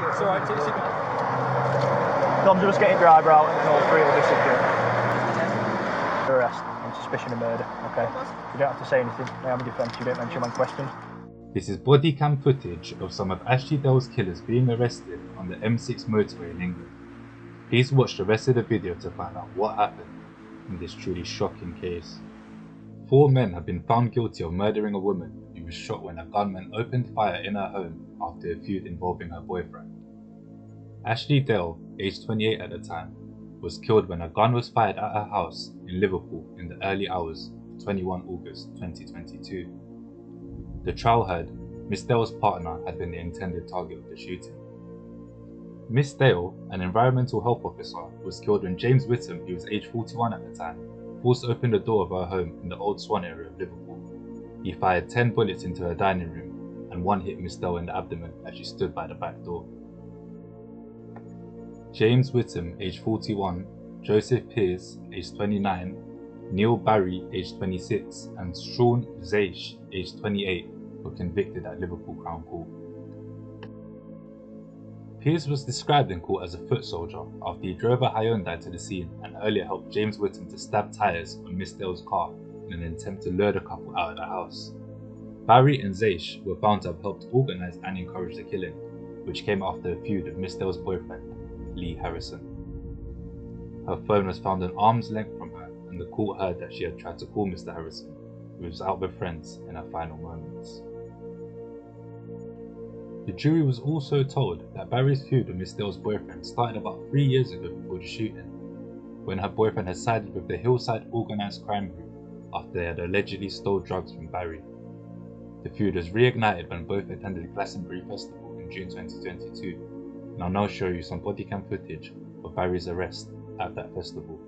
It's alright, take your seat back. Dom's just getting driver out and then all three will be secured. Arrest on suspicion of murder, okay? You don't have to say anything. I am a defence, you don't mention when questioned. This is body cam footage of some of Ashley Dell's killers being arrested on the M6 motorway in England. Please watch the rest of the video to find out what happened in this truly shocking case. 4 men have been found guilty of murdering a woman who was shot when a gunman opened fire in her home after a feud involving her boyfriend. Ashley Dell, aged 28 at the time, was killed when a gun was fired at her house in Liverpool in the early hours of 21 August 2022. The trial heard Miss Dell's partner had been the intended target of the shooting. Miss Dale, an environmental health officer, was killed when James Whittam, who was aged 41 at the time, forced open the door of her home in the Old Swan area of Liverpool. He fired 10 bullets into her dining room and 1 hit Miss Dale in the abdomen as she stood by the back door. James Whittam, aged 41, Joseph Pearce, aged 29, Neil Barry, aged 26, and Sean Zeish, aged 28, were convicted at Liverpool Crown Court. Pearce was described in court as a foot soldier after he drove a Hyundai to the scene and earlier helped James Whittam to stab tyres on Miss Dale's car in an attempt to lure the couple out of the house. Barry and Zeish were found to have helped organise and encourage the killing, which came after a feud with Miss Dale's boyfriend, Lee Harrison. Her phone was found an arm's length from her, and the court heard that she had tried to call Mr. Harrison, who was out with friends in her final moments. The jury was also told that Barry's feud with Miss Dale's boyfriend started about 3 years ago before the shooting, when her boyfriend had sided with the Hillside Organised Crime Group after they had allegedly stole drugs from Barry. The feud was reignited when both attended Glastonbury Festival in June 2022, and I'll now show you some bodycam footage of Barry's arrest at that festival.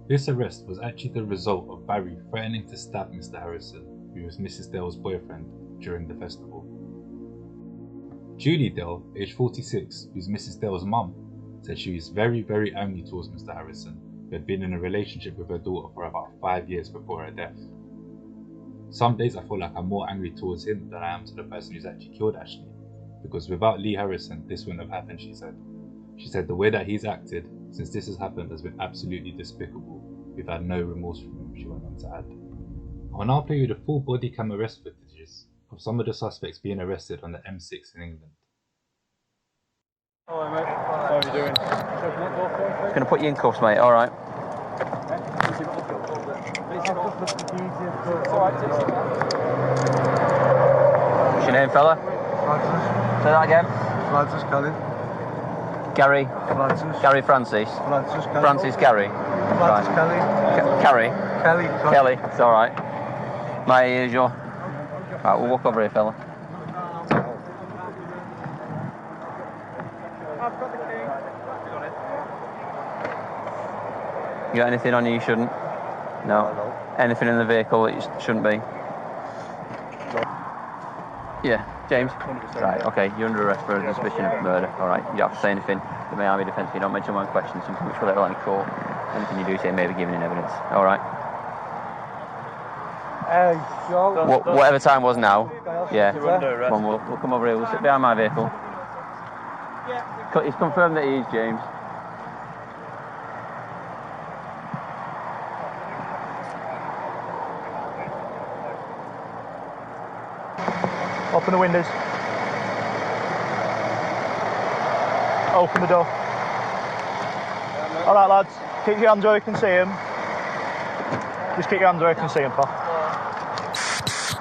This arrest was actually the result of Barry threatening to stab Mr. Harrison, who was Mrs. Dale's boyfriend, during the festival. Julie Dale, aged 46, who's Mrs. Dale's mum, said she was very angry towards Mr. Harrison, who had been in a relationship with her daughter for about 5 years before her death. Some days I feel like I'm more angry towards him than I am to the person who's actually killed Ashley, because without Lee Harrison this wouldn't have happened, she said. She said the way that he's acted since this has happened has been absolutely despicable. We've had no remorse from him, she went on to add. I'll now play you the full body cam arrest footages of some of the suspects being arrested on the M6 in England. Hello mate, how are you doing? Just going to put you in cuffs, mate, alright. What's your name, fella? Francis. Say that again. Francis Kelly. Gary. Francis. Gary Francis. Francis Kelly. Francis Gary. Francis Right. Kelly. Carrie. Kelly. Kelly. It's alright. My ears, your. Right, we'll walk over here, fella. I've got the key. You got anything on you shouldn't? No. Anything in the vehicle that you shouldn't be? Yeah, James? 100%. Right, okay, you're under arrest for a suspicion of murder. Alright, you don't have to say anything. The may army defence, you don't mention one question, something which will let in court. Anything you do say may be given in evidence. Alright? Hey, Joe. Whatever time was now, yeah. You're under arrest. Come on, we'll come over here, we'll sit behind my vehicle. It's confirmed that he is James. Open the windows. Open the door. Alright lads, keep your hands where you can see him. Just keep your hands where you can see him, pal.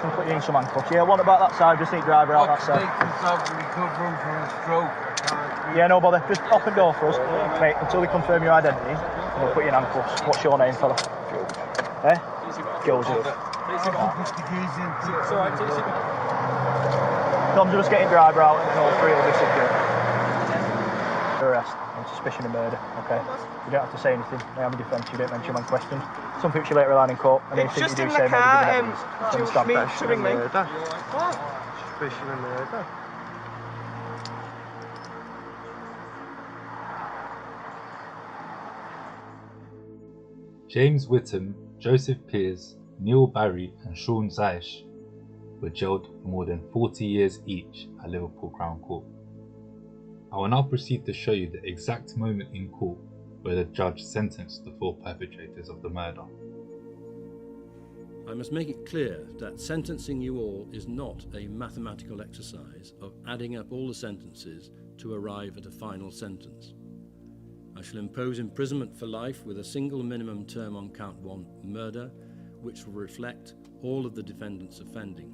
Can put you in some handcuffs. Yeah, one about that side, just need driver out that side. Recovering from a stroke. Yeah, no bother. Just open door for us, mate, until we confirm your identity. We'll put you in handcuffs. What's your name, fella? Eh? Gills you. It's alright, take your seat back. Tom's just getting driver out and all three will be secured. Arrest on suspicion of murder, okay? You don't have to say anything. I am in defence, you don't mention when questioned. Something which you later rely in court, and It's anything just you in do the say may be car, given evidence. do you Understand? want me to ring me? Suspicion of murder. James Whittam, Joseph Pears, Neil Barry and Sean Zeish were jailed for more than 40 years each at Liverpool Crown Court. I will now proceed to show you the exact moment in court where the judge sentenced the 4 perpetrators of the murder. I must make it clear that sentencing you all is not a mathematical exercise of adding up all the sentences to arrive at a final sentence. I shall impose imprisonment for life with a single minimum term on count 1, murder, which will reflect all of the defendants offending.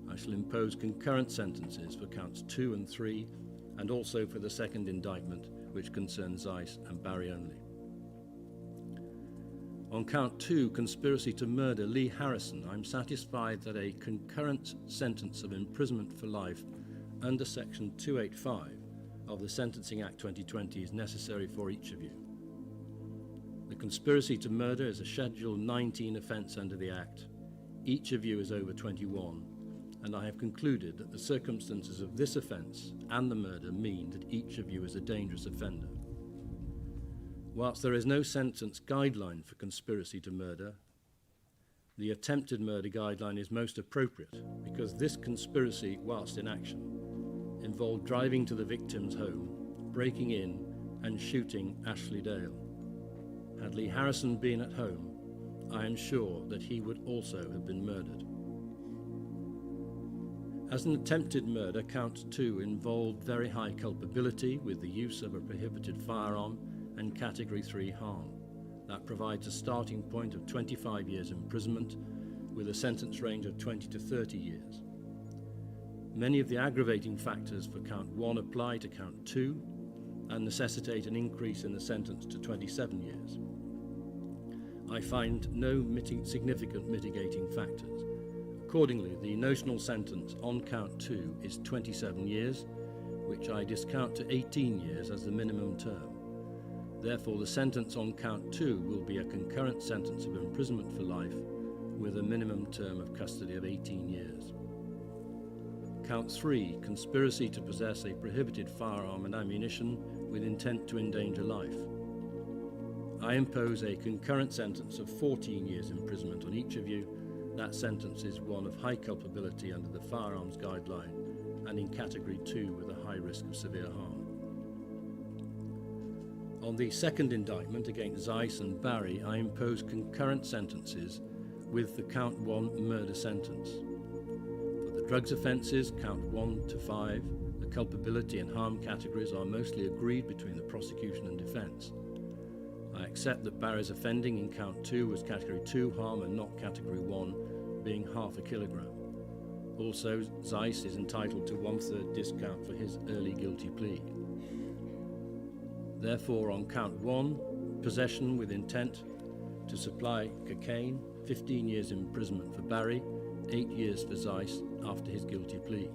I shall impose concurrent sentences for counts 2 and 3, and also for the second indictment, which concerns Zeiss and Barry only. On count 2, conspiracy to murder Lee Harrison, I'm satisfied that a concurrent sentence of imprisonment for life under section 285 of the Sentencing Act 2020 is necessary for each of you. The conspiracy to murder is a Schedule 19 offence under the Act. Each of you is over 21, and I have concluded that the circumstances of this offence and the murder mean that each of you is a dangerous offender. Whilst there is no sentence guideline for conspiracy to murder, the attempted murder guideline is most appropriate because this conspiracy, whilst in action, involved driving to the victim's home, breaking in and shooting Ashley Dale. Had Lee Harrison been at home, I am sure that he would also have been murdered. As an attempted murder, count 2 involved very high culpability with the use of a prohibited firearm and category 3 harm. That provides a starting point of 25 years imprisonment with a sentence range of 20 to 30 years. Many of the aggravating factors for count 1 apply to count 2 and necessitate an increase in the sentence to 27 years. I find no significant mitigating factors. Accordingly, the notional sentence on count 2 is 27 years, which I discount to 18 years as the minimum term. Therefore, the sentence on count 2 will be a concurrent sentence of imprisonment for life with a minimum term of custody of 18 years. Count 3, conspiracy to possess a prohibited firearm and ammunition with intent to endanger life. I impose a concurrent sentence of 14 years imprisonment on each of you. That sentence is one of high culpability under the firearms guideline and in category 2 with a high risk of severe harm. On the second indictment against Zeiss and Barry, I impose concurrent sentences with the count 1 murder sentence. For the drugs offences, count 1 to 5, the culpability and harm categories are mostly agreed between the prosecution and defence. I accept that Barry's offending in count 2 was category 2 harm and not category 1, being half a kilogram. Also, Zeiss is entitled to 1/3 discount for his early guilty plea. Therefore, on count 1, possession with intent to supply cocaine, 15 years imprisonment for Barry, 8 years for Zeiss after his guilty plea.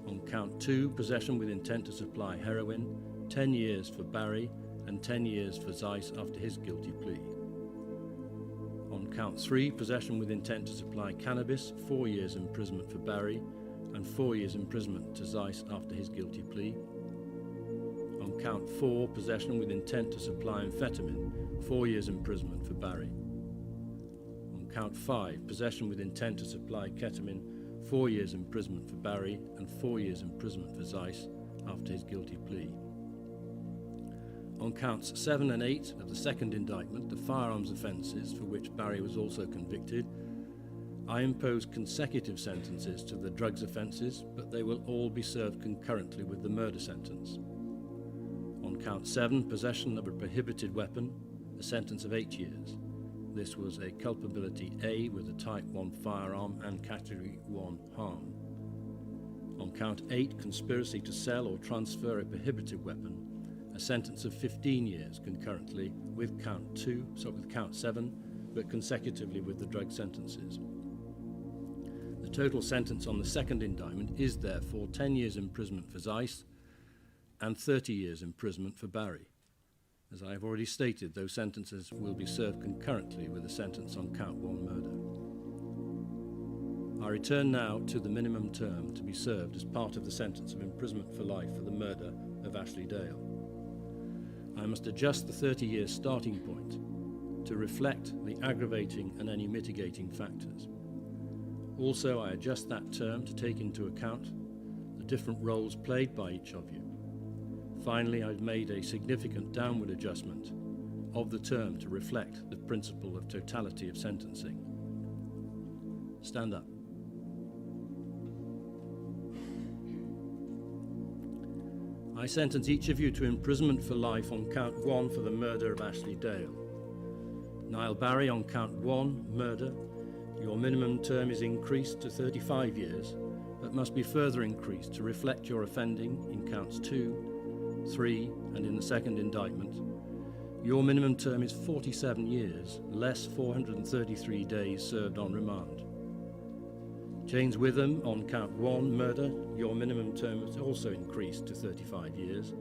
On count 2, possession with intent to supply heroin, 10 years for Barry and 10 years for Zeiss after his guilty plea. On count 3, possession with intent to supply cannabis, 4 years imprisonment for Barry and 4 years imprisonment to Zeiss after his guilty plea. On count 4, possession with intent to supply amphetamine, 4 years imprisonment for Barry. On count 5, possession with intent to supply ketamine, 4 years imprisonment for Barry and 4 years imprisonment for Zeiss after his guilty plea. On counts 7 and 8 of the second indictment, the firearms offences for which Barry was also convicted, I impose consecutive sentences to the drugs offences, but they will all be served concurrently with the murder sentence. On count 7, possession of a prohibited weapon, a sentence of 8 years. This was a culpability A with a type 1 firearm and category 1 harm. On count 8, conspiracy to sell or transfer a prohibited weapon, a sentence of 15 years concurrently with count 7, but consecutively with the drug sentences. The total sentence on the second indictment is therefore 10 years imprisonment for Zeiss and 30 years imprisonment for Barry. As I have already stated, those sentences will be served concurrently with the sentence on count 1 murder. I return now to the minimum term to be served as part of the sentence of imprisonment for life for the murder of Ashley Dale. I must adjust the 30-year starting point to reflect the aggravating and any mitigating factors. Also, I adjust that term to take into account the different roles played by each of you. Finally, I've made a significant downward adjustment of the term to reflect the principle of totality of sentencing. Stand up. I sentence each of you to imprisonment for life on count 1 for the murder of Ashley Dale. Niall Barry, on count 1, murder, your minimum term is increased to 35 years, but must be further increased to reflect your offending in counts 2, 3, and in the second indictment. Your minimum term is 47 years, less 433 days served on remand. James Witham, on count 1, murder, your minimum term is also increased to 35 years,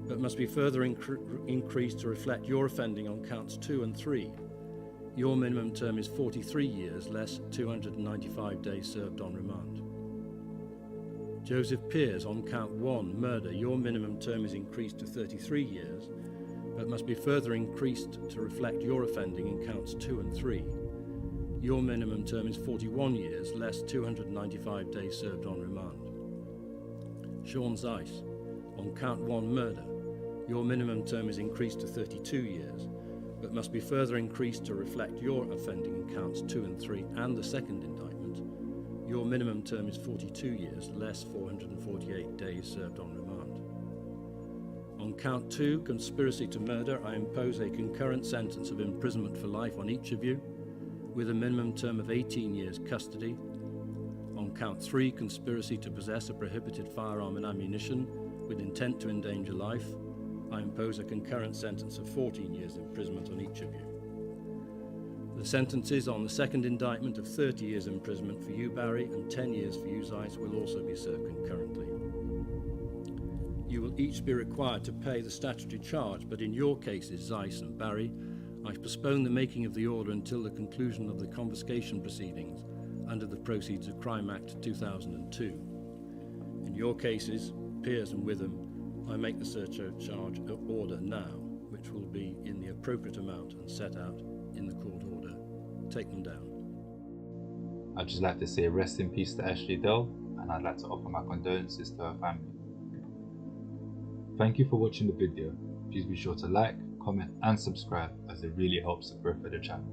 but must be further increased to reflect your offending on counts 2 and 3. Your minimum term is 43 years, less 295 days served on remand. Joseph Pears, on count 1, murder, your minimum term is increased to 33 years, but must be further increased to reflect your offending in counts 2 and 3. Your minimum term is 41 years, less 295 days served on remand. Sean Zeiss, on count 1, murder, your minimum term is increased to 32 years, but must be further increased to reflect your offending in counts 2 and 3 and the second indictment. Your minimum term is 42 years, less 448 days served on remand. On count 2, conspiracy to murder, I impose a concurrent sentence of imprisonment for life on each of you, with a minimum term of 18 years custody. On count 3, conspiracy to possess a prohibited firearm and ammunition with intent to endanger life, I impose a concurrent sentence of 14 years imprisonment on each of you. The sentences on the second indictment of 30 years imprisonment for you, Barry, and 10 years for you, Zeiss, will also be served concurrently. You will each be required to pay the statutory charge, but in your cases, Zeiss and Barry, I postpone the making of the order until the conclusion of the confiscation proceedings under the Proceeds of Crime Act 2002. In your cases, Pears and Witham, I make the surcharge order now, which will be in the appropriate amount and set out in the court order. Take them down. I'd just like to say rest in peace to Ashley Dale, and I'd like to offer my condolences to her family. Thank you for watching the video. Please be sure to like, comment and subscribe, as it really helps the growth of the channel.